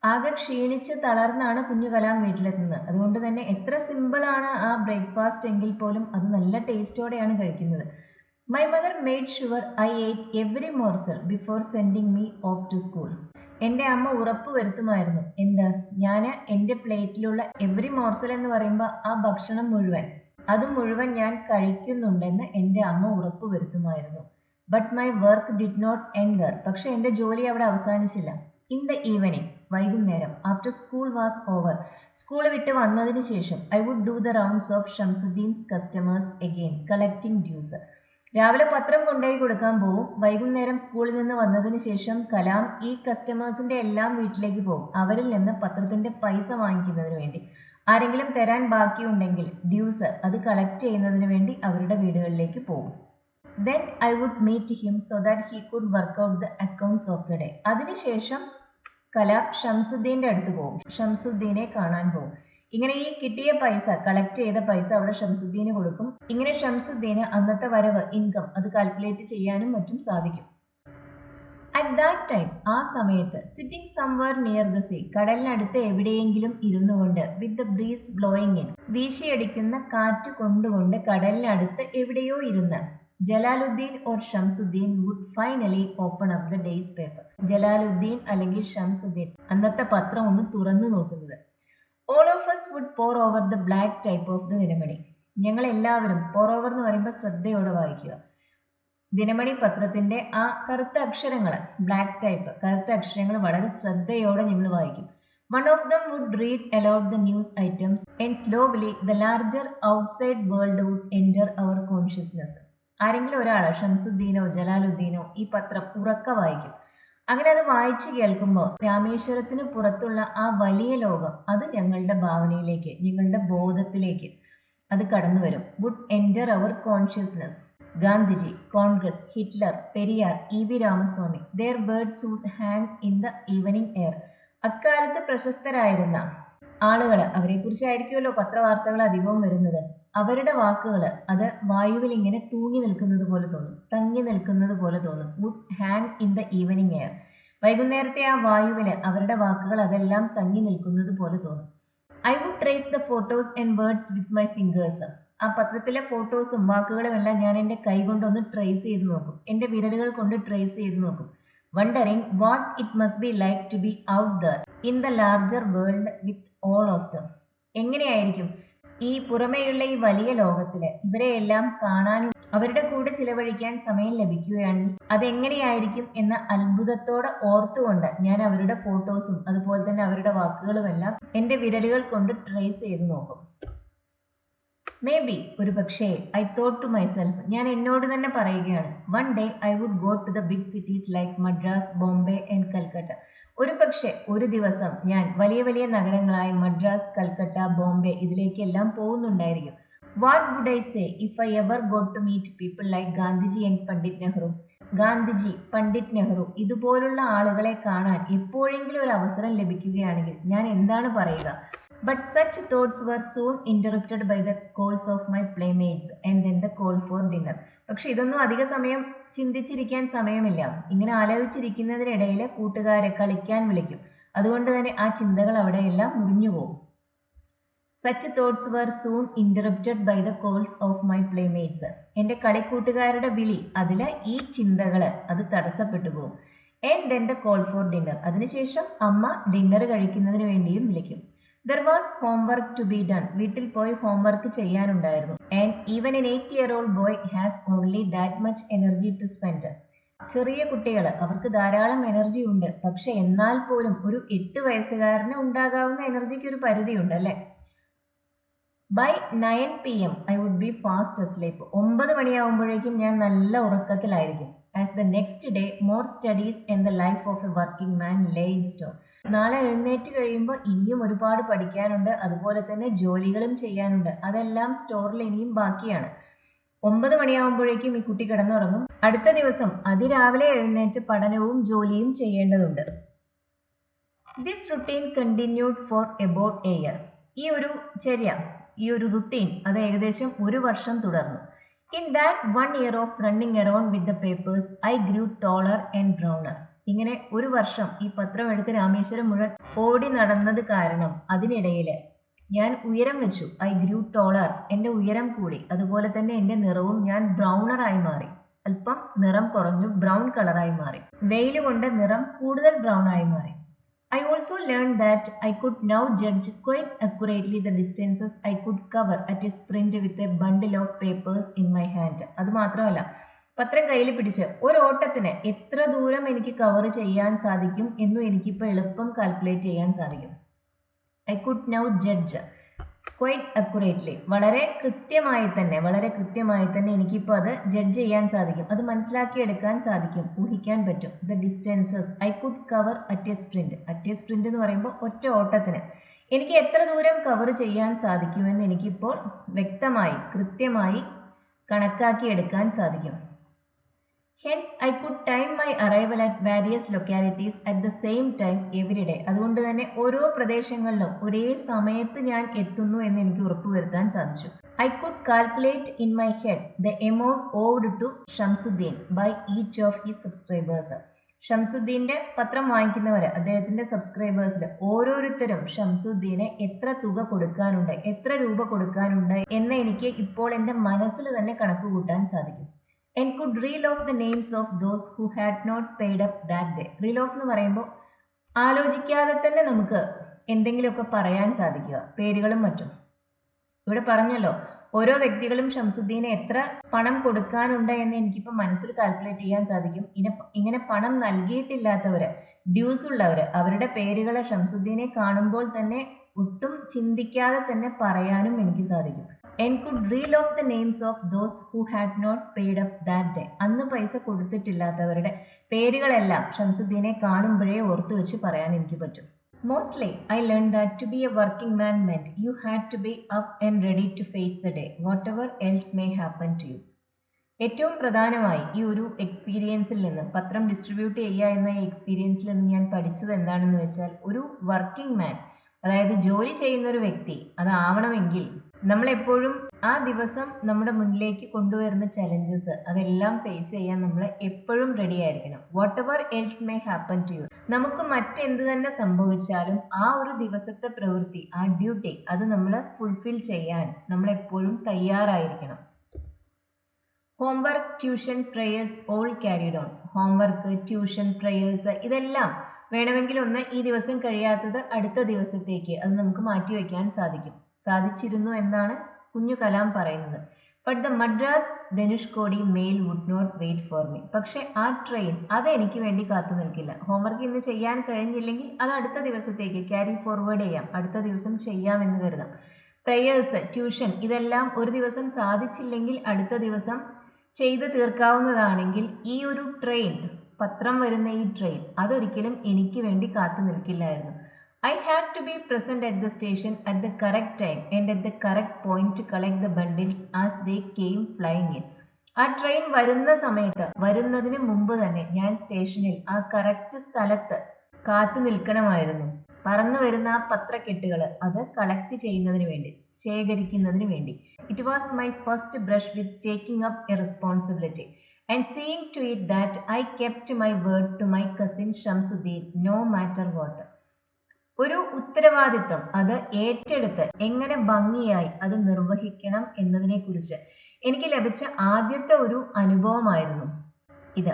ആകെ ക്ഷീണിച്ച് തളർന്നാണ് കുഞ്ഞു കലാം വീട്ടിലെത്തുന്നത്. അതുകൊണ്ട് തന്നെ എത്ര സിമ്പിളാണ് ആ ബ്രേക്ക്ഫാസ്റ്റ് എങ്കിൽ പോലും അത് നല്ല ടേസ്റ്റോടെയാണ് കഴിക്കുന്നത്. My mother made sure I ate every morsel before sending me off to school. എൻ്റെ അമ്മ ഉറപ്പ് വരുത്തുമായിരുന്നു. എന്ത്? ഞാൻ എൻ്റെ പ്ലേറ്റിലുള്ള എവറി മോർസൽ എന്ന് പറയുമ്പോൾ ആ ഭക്ഷണം മുഴുവൻ, അത് മുഴുവൻ ഞാൻ കഴിക്കുന്നുണ്ടെന്ന് എൻ്റെ അമ്മ ഉറപ്പ് വരുത്തുമായിരുന്നു. But my work did not end there. പക്ഷെ എൻ്റെ ജോലി അവിടെ അവസാനിച്ചില്ല. ഇൻ ദ ഈവനിങ്, വൈകുന്നേരം, after school was over, school വിട്ട് വന്നതിന് ശേഷം, I would do the rounds of Shamsuddin's customers again collecting dues. രാവിലെ പത്രം കൊണ്ടുപോയി കൊടുക്കാൻ പോവും. വൈകുന്നേരം സ്കൂളിൽ നിന്ന് വന്നതിന് ശേഷം കലാം ഈ കസ്റ്റമേഴ്സിന്റെ എല്ലാം വീട്ടിലേക്ക് പോകും. അവരിൽ നിന്ന് പത്രത്തിന്റെ പൈസ വാങ്ങിക്കുന്നതിന് വേണ്ടി, ആരെങ്കിലും തരാൻ ബാക്കിയുണ്ടെങ്കിൽ ഡ്യൂസ് അത് കളക്ട് ചെയ്യുന്നതിന് വേണ്ടി അവരുടെ വീടുകളിലേക്ക് പോകും. Then I would meet him so that he could work out the accounts of the day. അതിനുശേഷം കലാം ഷംസുദ്ദീൻ്റെ അടുത്ത് പോകും, ഷംസുദ്ദീനെ കാണാൻ പോകും. ഇങ്ങനെ ഈ കിട്ടിയ പൈസ, കളക്ട് ചെയ്ത പൈസ അവിടെ ഷംസുദ്ദീന് കൊടുക്കും. ഇങ്ങനെ ഷംസുദ്ദീന് അന്നത്തെ വരവ്, ഇൻകം അത് കാൽക്കുലേറ്റ് ചെയ്യാനും മറ്റും സാധിക്കും. അറ്റ് ദാറ്റ് ടൈം, ആ സമയത്ത്, sitting somewhere near the sea, കടലിനടുത്ത് എവിടെയെങ്കിലും ഇരുന്നു കൊണ്ട്, with the breeze blowing in, വീശിയടിക്കുന്ന കാറ്റ് കൊണ്ടുകൊണ്ട് കടലിനടുത്ത് എവിടെയോ ഇരുന്ന്, Jalaluddin or Shamsuddin would finally open up the day's paper. Jalaluddin അല്ലെങ്കിൽ ഷംസുദ്ദീൻ അന്നത്തെ പത്രം ഒന്ന് തുറന്നു നോക്കുന്നത്. All of us would pore over the black type of the Dinamani. ഞങ്ങൾ എല്ലാവരും, പോർ ഓവർ എന്ന് പറയുമ്പോൾ ശ്രദ്ധയോടെ വായിക്കുക, ദിനമണി പത്രത്തിന്റെ ആ കറുത്ത അക്ഷരങ്ങൾ, ബ്ലാക്ക് ടൈപ്പ് കറുത്ത അക്ഷരങ്ങൾ വളരെ ശ്രദ്ധയോടെ ഞങ്ങൾ വായിക്കും. One of them would read aloud the news items and slowly the larger outside world would enter our consciousness. ആരെങ്കിലും ഒരാൾ, ഷംസുദ്ദീനോ ജലാലുദ്ദീനോ, ഈ പത്രം ഉറക്ക വായിക്കും. അങ്ങനെ അത് വായിച്ചു കേൾക്കുമ്പോൾ രാമേശ്വരത്തിന് പുറത്തുള്ള ആ വലിയ ലോകം അത് ഞങ്ങളുടെ ഭാവനയിലേക്ക്, ഞങ്ങളുടെ ബോധത്തിലേക്ക് അത് കടന്നു വരും. Would enter our consciousness. Gandhiji, Congress, Hitler, Periyar, EV Ramaswamy, their words would hang in the evening air. അക്കാലത്ത് പ്രശസ്തരായിരുന്ന ആളുകൾ, അവരെ കുറിച്ചായിരിക്കുമല്ലോ പത്രവാർത്തകൾ അധികവും വരുന്നത്, അവരുടെ വാക്കുകൾ അത് വായുവിൽ ഇങ്ങനെ തൂങ്ങി നിൽക്കുന്നത് പോലെ തോന്നും, തങ്ങി നിൽക്കുന്നത് പോലെ തോന്നും. Would hang in the evening air. വൈകുന്നേരത്തെ ആ വായുവിൽ അവരുടെ വാക്കുകൾ അതെല്ലാം തങ്ങി നിൽക്കുന്നത് പോലെ തോന്നും. I would trace the photos and words with my fingers. ആ പത്രത്തിലെ ഫോട്ടോസും വാക്കുകളും എല്ലാം ഞാൻ എൻ്റെ കൈ കൊണ്ടൊന്ന് ട്രേസ് ചെയ്ത് നോക്കും, എൻ്റെ വിരലുകൾ കൊണ്ട് ട്രേസ് ചെയ്ത് നോക്കും. Wondering what it must be like to be out there in the larger world with all of them. എങ്ങനെയായിരിക്കും ഈ പുറമേയുള്ള ഈ വലിയ ലോകത്തില് ഇവരെയെല്ലാം കാണാനും അവരുടെ കൂടെ ചിലവഴിക്കാൻ സമയം ലഭിക്കുകയാണെങ്കിൽ അതെങ്ങനെയായിരിക്കും എന്ന അത്ഭുതത്തോടെ ഓർത്തുകൊണ്ട് ഞാൻ അവരുടെ ഫോട്ടോസും അതുപോലെ തന്നെ അവരുടെ വാക്കുകളുമെല്ലാം എൻ്റെ വിരലുകൾ കൊണ്ട് ട്രേസ് ചെയ്ത് നോക്കും. മേ ബി, ഒരു പക്ഷേ, ഐ തോട്ട് ടു മൈസെൽഫ്, ഞാൻ എന്നോട് തന്നെ പറയുകയാണ്, one day I would go to the big cities like Madras, Bombay and Calcutta. ഒരു പക്ഷേ ഒരു ദിവസം ഞാൻ വലിയ വലിയ നഗരങ്ങളായ മദ്രാസ്, കൽക്കട്ട, ബോംബെ ഇതിലേക്കെല്ലാം പോകുന്നുണ്ടായിരിക്കും. What would I say if I ever got to meet people like Gandhiji and Pandit Nehru. Gandhiji, Pandit Nehru ഇതുപോലുള്ള ആളുകളെ കാണാൻ എപ്പോഴെങ്കിലും ഒരു അവസരം ലഭിക്കുകയാണെങ്കിൽ ഞാൻ എന്താണ് പറയുക? But such thoughts were soon interrupted by the calls of my playmates and then the call for dinner. പക്ഷെ ഇതൊന്നും അധിക സമയം ചിന്തിച്ചിരിക്കാൻ സമയമില്ല. ഇങ്ങനെ ആലോചിച്ചിരിക്കുന്നതിനിടയിൽ കൂട്ടുകാരെ കളിക്കാൻ വിളിക്കും. അതുകൊണ്ട് തന്നെ ആ ചിന്തകൾ അവിടെയെല്ലാം മുറിഞ്ഞു പോകും. Such thoughts were soon interrupted by the calls of my playmates. എൻ്റെ കളിക്കൂട്ടുകാരുടെ വിളി, അതിലെ ഈ ചിന്തകൾ അത് തടസ്സപ്പെട്ടു പോകും. And then the call for dinner. അതിനുശേഷം അമ്മ ഡിന്നർ കഴിക്കുന്നതിന് വേണ്ടിയും വിളിക്കും. There was homework to be done. വീട്ടിൽ പോയി ഹോംവർക്ക് ചെയ്യാനുണ്ടായിരുന്നു. And even an 8-year-old boy has only that much energy to spend. ചെറിയ കുട്ടികൾ, അവർക്ക് ധാരാളം എനർജി ഉണ്ട്. പക്ഷെ എന്നാൽ പോലും ഒരു 8 വയസ്സുകാരന് ഉണ്ടാകാവുന്ന എനർജിക്ക് ഒരു പരിധിയുണ്ട് അല്ലേ. By 9 PM I would be fast asleep. 9 മണിയാവുമ്പോഴേക്കും ഞാൻ നല്ല ഉറക്കത്തിലായിരിക്കും. As the next day more studies and the life of a working man lay in store. നാളെ എഴുന്നേറ്റ് കഴിയുമ്പോൾ ഇനിയും ഒരുപാട് പഠിക്കാനുണ്ട്, അതുപോലെ തന്നെ ജോലികളും ചെയ്യാനുണ്ട്. അതെല്ലാം സ്റ്റോറിൽ ഇനിയും ബാക്കിയാണ്. 9 മണിയാവുമ്പോഴേക്കും ഈ കുട്ടി കിടന്നുറങ്ങും. അടുത്ത ദിവസം അതിരാവിലെ എഴുന്നേറ്റ് പഠനവും ജോലിയും ചെയ്യേണ്ടതുണ്ട്. This routine continued four about A year. ഈ ഒരു ചര്യ, ഈ ഒരു റുട്ടീൻ അത് ഏകദേശം 1 വർഷം തുടർന്നു. In that 1 year of running around with the papers I grew taller and browner. ഇങ്ങനെ 1 വർഷം ഈ പത്രം എടുത്ത് രാമേശ്വരം മുഴുവൻ ഓടി നടന്നത് കാരണം അതിനിടയിൽ ഞാൻ ഉയരം വെച്ചു. ഐ ഗ്രൂ ടോളർ, എൻ്റെ ഉയരം കൂടി. അതുപോലെ തന്നെ എൻ്റെ നിറവും ഞാൻ ബ്രൗണറായി മാറി. അല്പം നിറം കുറഞ്ഞു, ബ്രൗൺ കളറായി മാറി. വെയിൽ കൊണ്ട് നിറം കൂടുതൽ ബ്രൗൺ ആയി മാറി. I also learned that I could now judge quite accurately the distances I could cover at a sprint with a bundle of papers in my hand. അത് മാത്രമല്ല, പത്രം കയ്യിൽ പിടിച്ച് ഒരു ഓട്ടത്തിന് എത്ര ദൂരം എനിക്ക് കവർ ചെയ്യാൻ സാധിക്കും എന്നും എനിക്കിപ്പോൾ എളുപ്പം കാൽക്കുലേറ്റ് ചെയ്യാൻ സാധിക്കും. I could now judge quite accurately. വളരെ കൃത്യമായി തന്നെ എനിക്കിപ്പോൾ അത് ജഡ്ജ് ചെയ്യാൻ സാധിക്കും. അത് മനസ്സിലാക്കിയെടുക്കാൻ സാധിക്കും, ഊഹിക്കാൻ പറ്റും. The distances I could cover at A sprint. At A sprint എന്ന് പറയുമ്പോൾ ഒറ്റ ഓട്ടത്തിന് എനിക്ക് എത്ര ദൂരം കവർ ചെയ്യാൻ സാധിക്കുമെന്ന് എനിക്കിപ്പോൾ വ്യക്തമായി കൃത്യമായി കണക്കാക്കിയെടുക്കാൻ സാധിക്കും. Hence, I could time my arrival at various localities at the same time every day. അതുകൊണ്ട് തന്നെ ഓരോ പ്രദേശങ്ങളിലും ഒരേ സമയത്ത് ഞാൻ എത്തുന്നു എന്ന് എനിക്ക് ഉറപ്പുവരുത്താൻ സാധിച്ചു. I could calculate in my head the amount owed to Shamsuddin by each of his subscribers. ഷംസുദ്ദീന്റെ പത്രം വാങ്ങിക്കുന്നവർ, അദ്ദേഹത്തിന്റെ സബ്സ്ക്രൈബേഴ്സിൽ ഓരോരുത്തരും ഷംസുദ്ദീനെ എത്ര തുക കൊടുക്കാനുണ്ട്, എത്ര രൂപ കൊടുക്കാനുണ്ട് എന്ന് എനിക്ക് ഇപ്പോൾ എൻ്റെ മനസ്സിൽ തന്നെ കണക്ക് കൂട്ടാൻ സാധിക്കും. And could reel off the names of those who had not paid up that day. Reel off എന്ന് പറയുമ്പോൾ ആലോചിക്കാതെ തന്നെ നമുക്ക് എന്തെങ്കിലുമൊക്കെ പറയാൻ സാധിക്കുക, പേരുകളും മറ്റും. ഇവിടെ പറഞ്ഞല്ലോ, ഓരോ വ്യക്തികളും ഷംസുദ്ദീനെ എത്ര പണം കൊടുക്കാനുണ്ട് എന്ന് എനിക്കിപ്പോൾ മനസ്സിൽ കാൽക്കുലേറ്റ് ചെയ്യാൻ സാധിക്കും. ഇങ്ങനെ പണം നൽകിയിട്ടില്ലാത്തവര്, ഡ്യൂസ് ഉള്ളവര്, അവരുടെ പേരുകൾ ഷംസുദ്ദീനെ കാണുമ്പോൾ തന്നെ ഒട്ടും ചിന്തിക്കാതെ തന്നെ പറയാനും എനിക്ക് സാധിക്കും. And could reel off the names of those who had not paid up that day. അന്ന് പൈസ കൊടുത്തിട്ടില്ലാത്തവരുടെ പേരുകളെല്ലാം ഷംസുദ്ദീനെ കാണുമ്പോഴേ ഓർത്തു വെച്ച് പറയാൻ എനിക്ക് പറ്റും. Mostly, I learned that to be a working man meant you had to be up and ready to face the day, whatever else may happen to you. ഏറ്റവും പ്രധാനമായി ഈ ഒരു എക്സ്പീരിയൻസിൽ നിന്ന്, പത്രം ഡിസ്ട്രിബ്യൂട്ട് ചെയ്യുക എന്ന ഈ എക്സ്പീരിയൻസിൽ നിന്ന് ഞാൻ പഠിച്ചത് എന്താണെന്ന് വെച്ചാൽ, ഒരു വർക്കിംഗ് മാൻ, അതായത് ജോലി ചെയ്യുന്ന ഒരു വ്യക്തി അതാവണമെങ്കിൽ നമ്മളെപ്പോഴും ആ ദിവസം നമ്മുടെ മുന്നിലേക്ക് കൊണ്ടുവരുന്ന ചലഞ്ചസ് അതെല്ലാം ഫേസ് ചെയ്യാൻ നമ്മൾ എപ്പോഴും റെഡി ആയിരിക്കണം. Whatever else may happen to you. നമുക്ക് മറ്റെന്ത് തന്നെ സംഭവിച്ചാലും ആ ഒരു ദിവസത്തെ പ്രവൃത്തി, ആ ഡ്യൂട്ടി, അത് നമ്മൾ ഫുൾഫിൽ ചെയ്യാൻ നമ്മൾ എപ്പോഴും തയ്യാറായിരിക്കണം. Homework, tuition, prayers all carried on. Homework, tuition, prayers ഇതെല്ലാം വേണമെങ്കിൽ ഒന്ന് ഈ ദിവസം കഴിയാത്തത് അടുത്ത ദിവസത്തേക്ക് അത് നമുക്ക് മാറ്റിവെക്കാൻ സാധിച്ചിരുന്നു എന്നാണ് കുഞ്ഞു കലാം പറയുന്നത്. But the Madras Dhanushkodi mail would not wait for me. പക്ഷെ ആ ട്രെയിൻ അത് എനിക്ക് വേണ്ടി കാത്തു നിൽക്കില്ല. ഹോംവർക്ക് ഇന്ന് ചെയ്യാൻ കഴിഞ്ഞില്ലെങ്കിൽ അത് അടുത്ത ദിവസത്തേക്ക് ക്യാരി ഫോർവേഡ് ചെയ്യാം, അടുത്ത ദിവസം ചെയ്യാമെന്ന് കരുതാം. പ്രേയേഴ്സ്, ട്യൂഷൻ ഇതെല്ലാം ഒരു ദിവസം സാധിച്ചില്ലെങ്കിൽ അടുത്ത ദിവസം ചെയ്ത് തീർക്കാവുന്നതാണെങ്കിൽ ഈ ഒരു ട്രെയിൻ, പത്രം വരുന്ന ഈ ട്രെയിൻ അതൊരിക്കലും എനിക്ക് വേണ്ടി കാത്തു നിൽക്കില്ലായിരുന്നു. I had to be present at the station at the correct time and at the correct point to collect the bundles as they came flying in. ആ ട്രെയിൻ വരുന്ന സമയത്ത്, വരുന്നതിന് മുമ്പ് തന്നെ ഞാൻ സ്റ്റേഷനിൽ ആ കറക്റ്റ് സ്ഥലത്ത് കാത്തു നിൽക്കണമായിരുന്നു. പറന്നു വരുന്ന ആ പത്രക്കെട്ടുകൾ അത് കളക്ട് ചെയ്യുന്നതിന് വേണ്ടി, ശേഖരിക്കുന്നതിന് വേണ്ടി. It was my first brush with taking up A responsibility and seeing to it that I kept my word to my cousin Shamsuddin no matter what. ഒരു ഉത്തരവാദിത്വം അത് ഏറ്റെടുത്ത് എങ്ങനെ ഭംഗിയായി അത് നിർവഹിക്കണം എന്നതിനെ കുറിച്ച് എനിക്ക് ലഭിച്ച ആദ്യത്തെ ഒരു അനുഭവമായിരുന്നു ഇത്.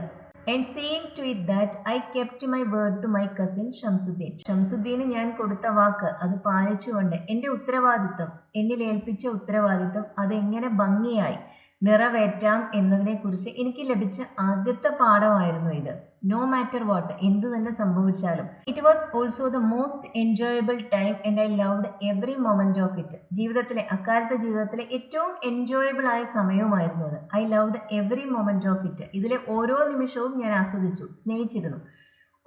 And seeing to it that I kept my word to my cousin Shamsuddin. ഷംസുദ്ദീന് ഞാൻ കൊടുത്ത വാക്ക് അത് പാലിച്ചുകൊണ്ട് എൻ്റെ ഉത്തരവാദിത്വം, എന്നിൽ ഏൽപ്പിച്ച ഉത്തരവാദിത്വം അതെങ്ങനെ ഭംഗിയായി നിറവേറ്റാം എന്നതിനെ കുറിച്ച് എനിക്ക് ലഭിച്ച ആദ്യത്തെ പാഠമായിരുന്നു ഇത്. നോ മാറ്റർ വാട്ട്, എന്ത് തന്നെ സംഭവിച്ചാലും. It was also the most enjoyable time and I loved every moment of it. അക്കാലത്തെ ജീവിതത്തിലെ ഏറ്റവും എൻജോയബിൾ ആയ സമയവുമായിരുന്നു അത്. I loved every moment of it. ഇതിലെ ഓരോ നിമിഷവും ഞാൻ ആസ്വദിച്ചു, സ്നേഹിച്ചിരുന്നു.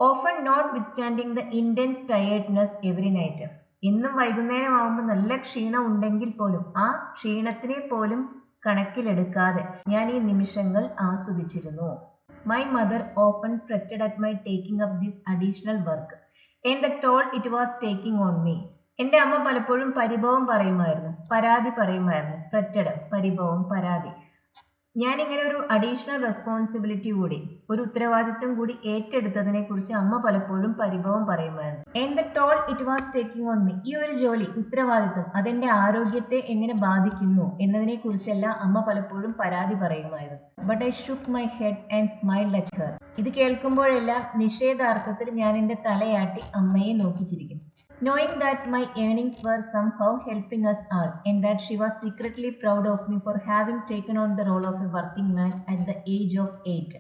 Often notwithstanding the intense tiredness every night. എന്നും വൈകുന്നേരമാകുമ്പോൾ നല്ല ക്ഷീണം ഉണ്ടെങ്കിൽ പോലും ആ ക്ഷീണത്തിനെ പോലും കണക്കിലെടുക്കാതെ ഞാൻ ഈ നിമിഷങ്ങൾ ആസ്വദിച്ചിരുന്നു. My mother often fretted at my taking up this additional work and the toll it was taking on me. എൻ്റെ അമ്മ പലപ്പോഴും പരിഭവം പറയുമായിരുന്നു, പരാതി പറയുമായിരുന്നു. ഫ്രെറ്റഡ്, പരിഭവം, പരാതി. ഞാനിങ്ങനെ ഒരു അഡീഷണൽ റെസ്പോൺസിബിലിറ്റി കൂടി, ഒരു ഉത്തരവാദിത്വം കൂടി ഏറ്റെടുത്തതിനെ കുറിച്ച് അമ്മ പലപ്പോഴും പരിഭവം പറയുമായിരുന്നു. And the toll it was taking on me. ഈ ഒരു ജോലി, ഉത്തരവാദിത്വം അതെന്റെ ആരോഗ്യത്തെ എങ്ങനെ ബാധിക്കുന്നു എന്നതിനെ കുറിച്ചെല്ലാം അമ്മ പലപ്പോഴും പരാതി പറയുമായിരുന്നു. But I shook my head and smiled at her. ഇത് കേൾക്കുമ്പോഴെല്ലാം നിഷേധാർത്ഥത്തിൽ ഞാൻ എൻ്റെ തലയാട്ടി അമ്മയെ നോക്കിച്ചിരിക്കും. Knowing that my earnings were somehow helping us all and that she was secretly proud of me for having taken on the role of a working man at the age of 8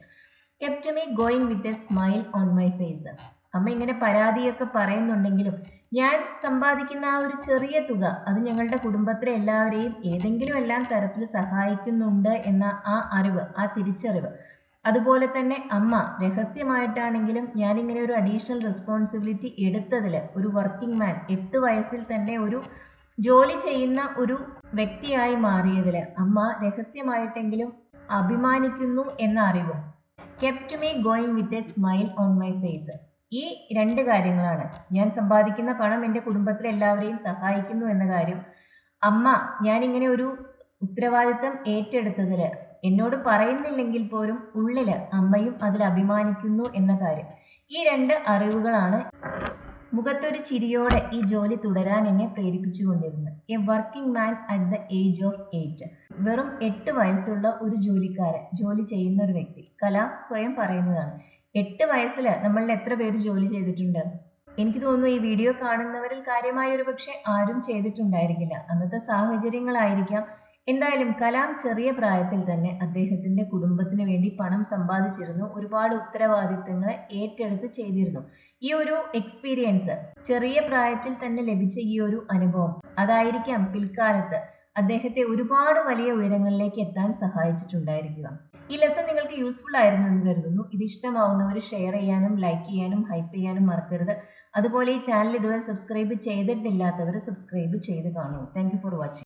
kept me going with a smile on my face. അമ്മ ഇങ്ങനെ പരാതിയൊക്കെ പറയുന്നുണ്ടെങ്കിലും ഞാൻ സമ്പാദിക്കുന്ന ആ ഒരു ചെറിയ തുക അത് ഞങ്ങളുടെ കുടുംബത്തിലെ എല്ലാവരെയും ഏതെങ്കിലും എല്ലാം തരത്തിൽ സഹായിക്കുന്നുണ്ട് എന്ന ആ അറിവ്, ആ തിരിച്ചറിവ്, അതുപോലെ തന്നെ അമ്മ രഹസ്യമായിട്ടാണെങ്കിലും ഞാനിങ്ങനെ ഒരു അഡീഷണൽ റെസ്പോൺസിബിലിറ്റി എടുത്തതിൽ, ഒരു വർക്കിംഗ് മാൻ 8 വയസ്സിൽ തന്നെ ഒരു ജോലി ചെയ്യുന്ന ഒരു വ്യക്തിയായി മാറിയതിൽ അമ്മ രഹസ്യമായിട്ടെങ്കിലും അഭിമാനിക്കുന്നു എന്ന അറിവും kept me going with a smile on my face. ഈ 2 കാര്യങ്ങളാണ്. ഞാൻ സമ്പാദിക്കുന്ന പണം എൻ്റെ കുടുംബത്തിലെ എല്ലാവരെയും സഹായിക്കുന്നു എന്ന കാര്യം, അമ്മ ഞാനിങ്ങനെ ഒരു ഉത്തരവാദിത്തം ഏറ്റെടുത്തതിൽ എന്നോട് പറയുന്നില്ലെങ്കിൽ പോലും ഉള്ളില് അമ്മയും അതിൽ അഭിമാനിക്കുന്നു എന്ന കാര്യം. ഈ 2 അറിവുകളാണ് മുഖത്തൊരു ചിരിയോടെ ഈ ജോലി തുടരാൻ എന്നെ പ്രേരിപ്പിച്ചുകൊണ്ടിരുന്നത്. A working man at the age of 8. വെറും 8 വയസ്സുള്ള ഒരു ജോലിക്കാരൻ, ജോലി ചെയ്യുന്ന ഒരു വ്യക്തി. കലാം സ്വയം പറയുന്നതാണ്. 8 വയസ്സിൽ നമ്മളിൽ എത്ര പേര് ജോലി ചെയ്തിട്ടുണ്ട്? എനിക്ക് തോന്നുന്നു ഈ വീഡിയോ കാണുന്നവരിൽ കാര്യമായ ഒരു പക്ഷെ ആരും ചെയ്തിട്ടുണ്ടായിരിക്കില്ല. അന്നത്തെ സാഹചര്യങ്ങളായിരിക്കാം. എന്തായാലും കലാം ചെറിയ പ്രായത്തിൽ തന്നെ അദ്ദേഹത്തിന്റെ കുടുംബത്തിന് വേണ്ടി പണം സമ്പാദിച്ചിരുന്നു. ഒരുപാട് ഉത്തരവാദിത്തങ്ങൾ ഏറ്റെടുത്ത് ചെയ്തിരുന്നു. ഈ ഒരു എക്സ്പീരിയൻസ്, ചെറിയ പ്രായത്തിൽ തന്നെ ലഭിച്ച ഈ ഒരു അനുഭവം, അതായിരിക്കാം പിൽക്കാലത്ത് അദ്ദേഹത്തെ ഒരുപാട് വലിയ ഉയരങ്ങളിലേക്ക് എത്താൻ സഹായിച്ചിട്ടുണ്ടായിരിക്കുക. ഈ ലെസൺ നിങ്ങൾക്ക് യൂസ്ഫുൾ ആയിരുന്നു എന്ന് കരുതുന്നു. ഇത് ഇഷ്ടമാവുന്നവർ ഷെയർ ചെയ്യാനും ലൈക്ക് ചെയ്യാനും ഹൈപ്പ് ചെയ്യാനും മറക്കരുത്. അതുപോലെ ഈ ചാനൽ ഇതുവരെ സബ്സ്ക്രൈബ് ചെയ്തിട്ടില്ലാത്തവർ സബ്സ്ക്രൈബ് ചെയ്ത് കാണൂ. Thank you for watching.